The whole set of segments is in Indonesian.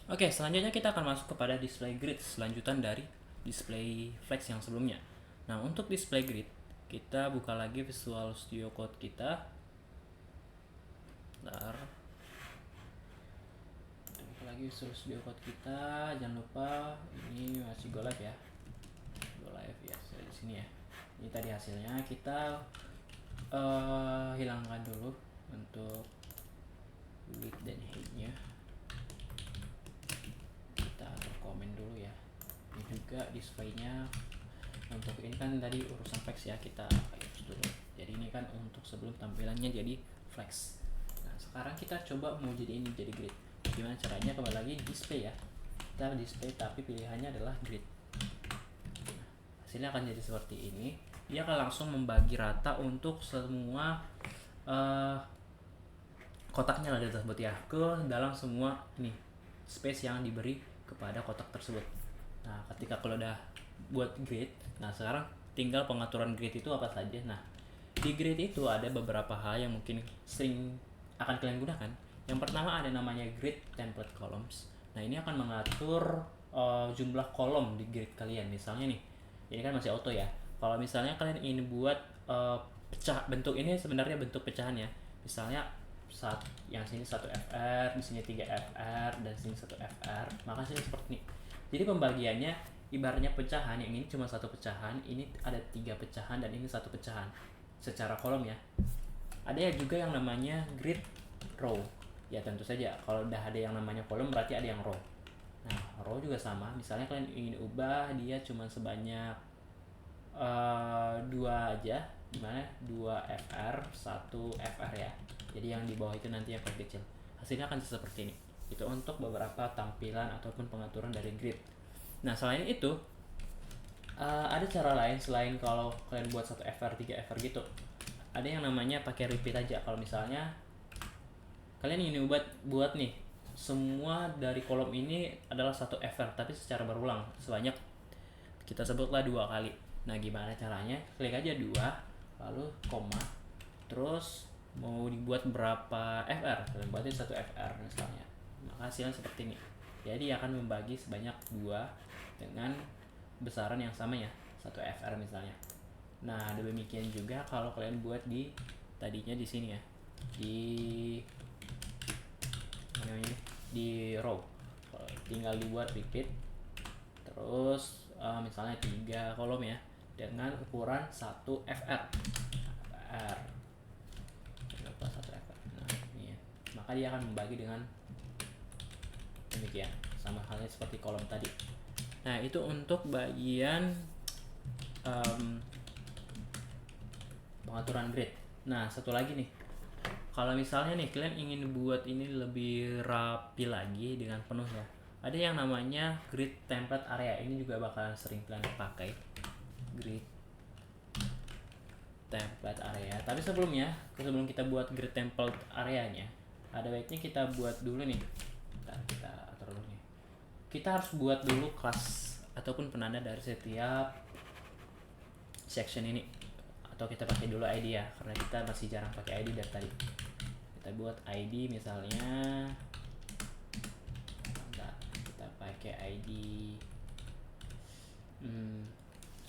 Oke, selanjutnya kita akan masuk kepada display grid, selanjutan dari display flex yang sebelumnya. Nah, untuk display grid, kita buka lagi Visual Studio Code kita. Bentar. Kita buka lagi Visual Studio Code kita. Jangan lupa ini masih go live ya. Go live ya, di sini ya. Ini tadi hasilnya. Kita hilangkan dulu untuk width dan height-nya. Kita atur komen dulu ya. Ini juga displaynya untuk ini kan tadi urusan flex ya, kita hapus dulu. Jadi ini kan untuk sebelum tampilannya jadi flex. Nah, sekarang kita coba mau jadi ini jadi grid. Gimana caranya? Kembali lagi display ya. Kita display tapi pilihannya adalah grid. Nah, hasilnya akan jadi seperti ini. Dia akan langsung membagi rata untuk semua kotaknya lah tersebut ya, ke dalam semua ini space yang diberi kepada kotak tersebut. Nah, ketika kalau udah buat grid, nah sekarang tinggal pengaturan grid itu apa saja. Nah, di grid itu ada beberapa hal yang mungkin sering akan kalian gunakan. Yang pertama ada namanya grid template columns. Nah, ini akan mengatur jumlah kolom di grid kalian. Misalnya nih, ini kan masih auto ya. Kalau misalnya kalian ingin buat pecah, bentuk ini sebenarnya bentuk pecahan ya. Misalnya yang sini 1 FR, di sini 3 FR, dan sini 1 FR. Maka sini seperti ini. Jadi pembagiannya ibaratnya pecahan, yang ini cuma satu pecahan, ini ada 3 pecahan, dan ini satu pecahan secara kolom ya. Ada juga yang namanya grid row. Ya tentu saja kalau udah ada yang namanya kolom berarti ada yang row. Nah, row juga sama. Misalnya kalian ingin ubah dia cuma sebanyak 2 aja, dimana 2 FR 1 FR ya. Jadi yang di bawah itu nanti yang paling kecil. Hasilnya akan seperti ini. Itu untuk beberapa tampilan ataupun pengaturan dari grid. Nah, selain itu ada cara lain selain kalau kalian buat 1 FR 3 FR gitu. Ada yang namanya pakai repeat aja. Kalau misalnya kalian ingin buat nih semua dari kolom ini adalah 1 FR tapi secara berulang sebanyak, kita sebutlah 2 kali. Nah, gimana caranya? Klik aja 2 lalu koma, terus mau dibuat berapa FR, kalian buatin 1 FR misalnya, maka hasilnya seperti ini. Jadi akan membagi sebanyak 2 dengan besaran yang sama ya, 1 FR misalnya. Nah, demikian juga kalau kalian buat di tadinya di sini ya, di mana ini, di row, tinggal dibuat repeat, terus misalnya 3 kolom ya dengan ukuran 1 FR. Berapa 1 FR? Nah, ini ya. Maka dia akan membagi dengan demikian, sama halnya seperti kolom tadi. Nah, itu untuk bagian pengaturan grid. Nah, satu lagi nih, kalau misalnya nih kalian ingin buat ini lebih rapi lagi dengan penuh ya, ada yang namanya grid template area. Ini juga bakalan sering kalian pakai, grid template area. Tapi sebelum kita buat grid template areanya, ada baiknya kita buat dulu nih. Kita atur dulu nih. Kita harus buat dulu kelas ataupun penanda dari setiap section ini. Atau kita pakai dulu ID ya, karena kita masih jarang pakai ID dari tadi. Kita buat ID misalnya, kita pakai ID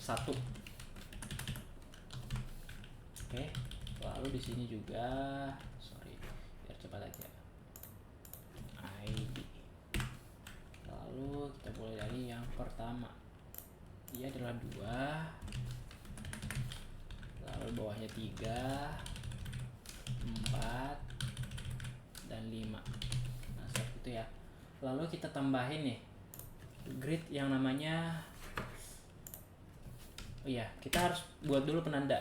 1. Oke, lalu di sini juga, biar cepat aja, ID. Lalu kita mulai dari yang pertama, dia adalah 2, lalu bawahnya 3, 4, dan 5. Nah, seperti itu ya. Lalu kita tambahin nih grid yang namanya, kita harus buat dulu penanda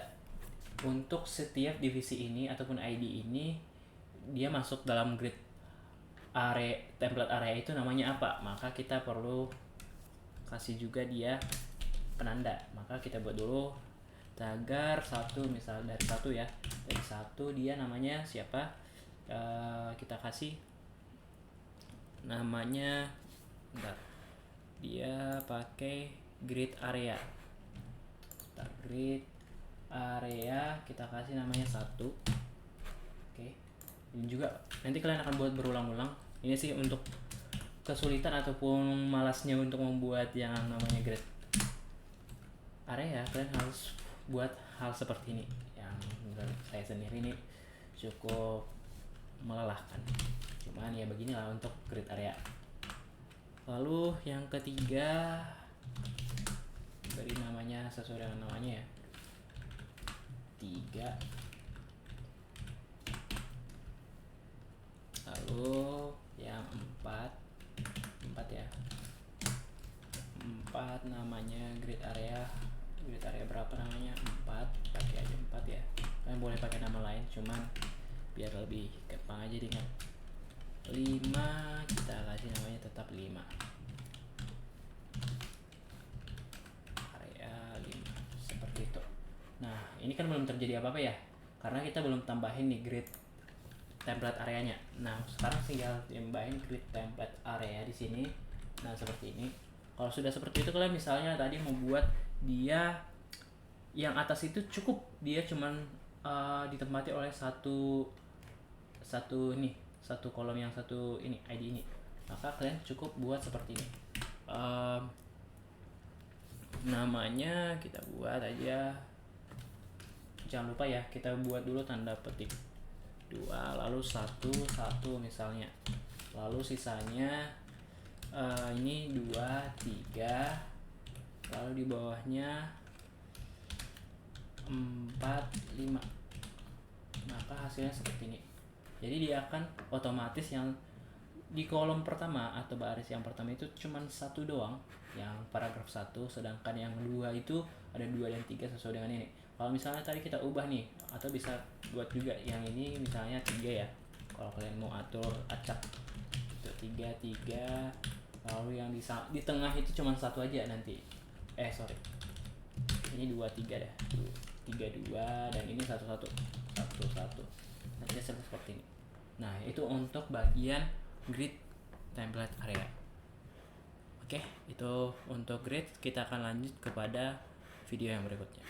untuk setiap divisi ini ataupun ID ini, dia masuk dalam grid area, template area itu namanya apa. Maka kita perlu kasih juga dia penanda. Maka kita buat dulu tagar 1, misal dari 1 ya, dari 1 dia namanya siapa, kita kasih namanya, dia pakai grid area. Grid area kita kasih namanya 1. Oke, ini juga nanti kalian akan buat berulang-ulang. Ini sih untuk kesulitan ataupun malasnya untuk membuat yang namanya grid area, kalian harus buat hal seperti ini yang menurut saya sendiri ini cukup melelahkan. Cuman ya beginilah untuk grid area. Lalu yang ketiga, beri namanya sesuai dengan namanya ya, 3. Lalu yang 4 ya, 4 namanya grid area berapa namanya, 4, pakai aja 4 ya. Kalian boleh pakai nama lain, cuman biar lebih gampang aja diingat. 5 kita kasih namanya tetap 5, area 5 seperti itu. Nah ini kan belum terjadi apa-apa ya, karena kita belum tambahin nih grid template areanya. Nah sekarang tinggal tambahin grid template area di sini. Nah seperti ini. Kalau sudah seperti itu, kalian misalnya tadi membuat dia yang atas itu cukup dia cuman ditempati oleh satu kolom yang satu ini ID ini, maka kalian cukup buat seperti ini. Namanya kita buat aja, jangan lupa ya kita buat dulu tanda petik 2 lalu 1 misalnya, lalu sisanya ini 2 3, lalu di bawahnya 4 5, maka hasilnya seperti ini. Jadi dia akan otomatis yang di kolom pertama atau baris yang pertama itu cuman 1 doang yang paragraf 1, sedangkan yang 2 itu ada 2 dan 3 sesuai dengan ini. Kalau misalnya tadi kita ubah nih, atau bisa buat juga yang ini misalnya 3 ya, kalau kalian mau atur acak itu 3, lalu yang di tengah itu cuma 1 aja nanti, ini 2 3 dah, 3 2, dan ini 1 1 nanti seperti ini. Nah itu untuk bagian grid template area. Oke, itu untuk grid. Kita akan lanjut kepada video yang berikutnya.